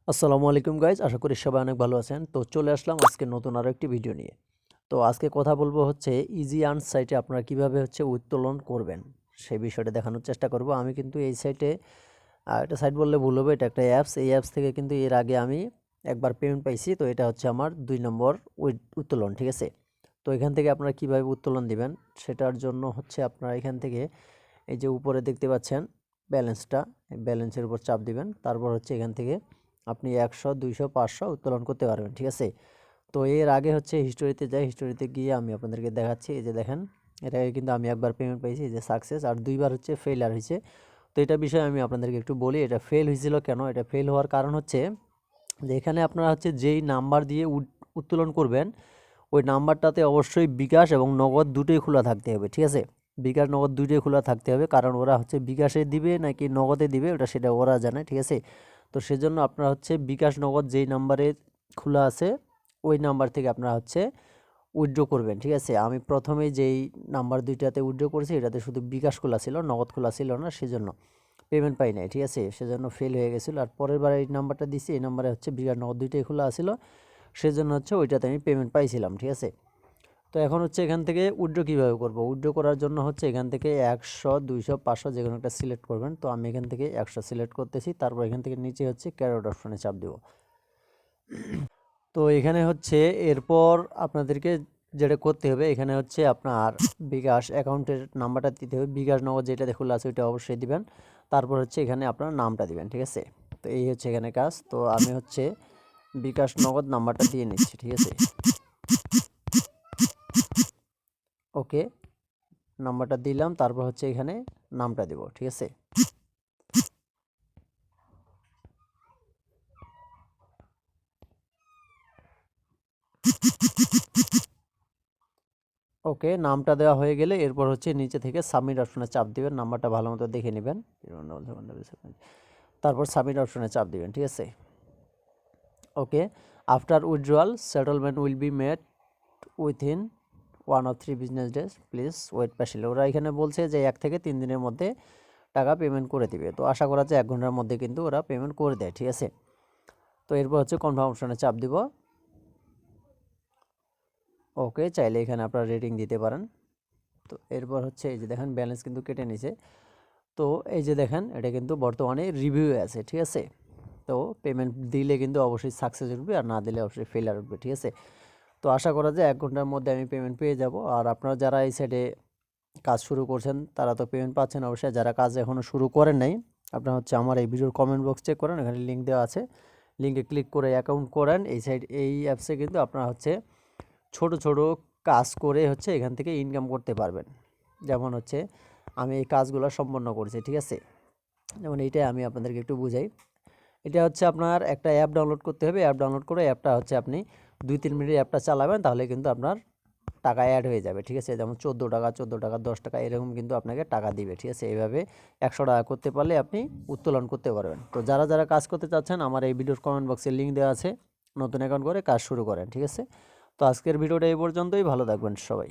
আসসালামু আলাইকুম গাইজ, আশা করি সবাই অনেক ভালো আছেন। তো চলে আসলাম আজকে নতুন আরও একটি ভিডিও নিয়ে। তো আজকে কথা বলবো হচ্ছে ইজি আর্ন সাইটে আপনারা কিভাবে হচ্ছে উত্তোলন করবেন সেই বিষয়টা দেখানোর চেষ্টা করব। আমি কিন্তু এই সাইটে একটা সাইট বললে ভুল হবে, এটা একটা অ্যাপস। এই অ্যাপস থেকে কিন্তু এর আগে আমি একবার পেমেন্ট পাইছি। তো এটা হচ্ছে আমার 2 নম্বর উত্তোলন, ঠিক আছে। তো এখান থেকে আপনারা কিভাবে উত্তোলন দিবেন সেটার জন্য হচ্ছে আপনারা এখান থেকে এই যে উপরে দেখতে পাচ্ছেন ব্যালেন্সটা, ব্যালেন্সের উপর চাপ দিবেন। তারপর হচ্ছে এখান থেকে আপনি 100, 200, 500 উত্তোলন করতে পারবেন, ঠিক আছে। তো এর আগে হচ্ছে হিস্টোরিতে যাই, হিস্টোরিতে গিয়ে আমি আপনাদেরকে দেখাচ্ছি। এই যে দেখেন, এর আগে কিন্তু আমি একবার পেমেন্ট পাইছি, এই যে সাকসেস, আর 2বার হচ্ছে ফেইলার হয়েছে। তো এটা বিষয়ে আমি আপনাদেরকে একটু বলি, এটা ফেল হয়েছিল কেন। এটা ফেল হওয়ার কারণ হচ্ছে যে এখানে আপনারা হচ্ছে যেই নাম্বার দিয়ে উত্তোলন করবেন ওই নাম্বারটাতে অবশ্যই বিকাশ এবং নগদ দুটোই খোলা থাকতে হবে, ঠিক আছে। বিকাশ নগদ দুটোই খোলা থাকতে হবে, কারণ ওরা হচ্ছে বিকাশে দিবে নাকি নগদে দিবে সেটা ওরা জানে, ঠিক আছে। তো সেজন্য আপনারা হচ্ছে বিকাশ নগদ যেই নাম্বারে খোলা আছে ওই নাম্বার থেকে আপনারা হচ্ছে উইথড্র করবেন, ঠিক আছে। আমি প্রথমে যেই নাম্বার দুইটাতে উইথড্র করেছি এটাতে শুধু বিকাশ খোলা ছিল, নগদ খোলা ছিল না, সেজন্য পেমেন্ট পাই নাই, ঠিক আছে। সেজন্য ফেল হয়ে গেছিলো। আর পরের বার এই নাম্বারটা দিছি, এই নাম্বারে হচ্ছে বিকাশ নগদ দুইটাই খোলা ছিল, সেজন্য হচ্ছে ওইটাতে আমি পেমেন্ট পাইছিলাম, ঠিক আছে। তো এখন হচ্ছে এখান থেকে উইথড্র কীভাবে করব। উইথড্র করার জন্য হচ্ছে এখান থেকে 100, 200, 500 যে কোনো একটা সিলেক্ট করবেন। তো আমি এখান থেকে 100 সিলেক্ট করতেছি। তারপর এখান থেকে নিচে হচ্ছে ক্যারট অপশনে চাপ দেব। তো এখানে হচ্ছে এরপর আপনাদেরকে যেটা করতে হবে, এখানে হচ্ছে আপনার বিকাশ অ্যাকাউন্টের নাম্বারটা দিতে হবে। বিকাশ নগদ যেটা খোলা আছে ওইটা অবশ্যই দিবেন। তারপর হচ্ছে এখানে আপনার নামটা দিবেন, ঠিক আছে। তো এই হচ্ছে এখানে কাজ। তো আমি হচ্ছে বিকাশ নগদ নাম্বারটা দিয়ে নিচ্ছি, ঠিক আছে। ওকে, নাম্বারটা দিলাম, তারপর হচ্ছে এখানে নামটা দেব, ঠিক আছে। ওকে, নামটা দেওয়া হয়ে গেলে এরপর হচ্ছে নিচে থেকে সাবমিট অপশনে চাপ দিবেন। নাম্বারটা ভালো মতো দেখে নেবেন, তারপর সাবমিট অপশনে চাপ দিবেন, ঠিক আছে। Okay, after withdrawal settlement will be made within 1 or 3 business days, please wait প্যাশিলে। ওরা এখানে বলছে যে 1 থেকে 3 দিনের মধ্যে টাকা পেমেন্ট করে দিবে। তো আশা করা যায় 1 ঘন্টার মধ্যে কিন্তু ওরা পেমেন্ট করে দেয়, ঠিক আছে। তো এরপর হচ্ছে কনফার্ম অপশনে চাপ দিব। ওকে, চাইলে এখানে আপনারা রেটিং দিতে পারেন। তো এরপর হচ্ছে এই যে দেখেন ব্যালেন্স কিন্তু কেটে নিছে। তো এই যে দেখেন এটা কিন্তু বর্তমানে রিভিউয়ে আছে, ঠিক আছে। তো পেমেন্ট দিলে কিন্তু অবশ্যই সাকসেস উঠবে, আর না দিলে অবশ্যই ফেলার উঠবে, ঠিক আছে। তো আশা করা যায় 1 ঘন্টার মধ্যে আমি পেমেন্ট পেয়ে যাব। আর আপনারা যারা এই সাইডে কাজ শুরু করছেন তারা তো পেমেন্ট পাচ্ছেন অবশ্যই। যারা কাজ এখনও শুরু করেন নাই, আপনারা হচ্ছে আমার এই ভিডিওর কমেন্ট বক্স চেক করেন, এখানে লিঙ্ক দেওয়া আছে। লিঙ্কে ক্লিক করে অ্যাকাউন্ট করেন। এই অ্যাপসে কিন্তু আপনারা হচ্ছে ছোট ছোট কাজ করে হচ্ছে এখান থেকে ইনকাম করতে পারবেন। যেমন হচ্ছে আমি এই কাজগুলো সম্পন্ন করেছি, ঠিক আছে। যেমন এইটাই আমি আপনাদেরকে একটু বুঝাই। এটা হচ্ছে আপনার একটা অ্যাপ ডাউনলোড করতে হবে। অ্যাপ ডাউনলোড করে অ্যাপটা হচ্ছে আপনি 2-3 মিনিট অ্যাপটা চালাবেন, তাহলে কিন্তু আপনার টাকা অ্যাড হয়ে যাবে, ঠিক আছে। যেমন 14 টাকা, 14 টাকা, 10 টাকা এরকম কিন্তু আপনাকে টাকা দিবে, ঠিক আছে। এইভাবে 100 টাকা করতে পারলে আপনি উত্তোলন করতে পারবেন। তো যারা যারা কাজ করতে চাচ্ছেন আমার এই ভিডিওর কমেন্ট বক্সে লিঙ্ক দেওয়া আছে, নতুন অ্যাকাউন্ট করে কাজ শুরু করেন, ঠিক আছে। তো আজকের ভিডিওটা এই পর্যন্তই। ভালো থাকবেন সবাই।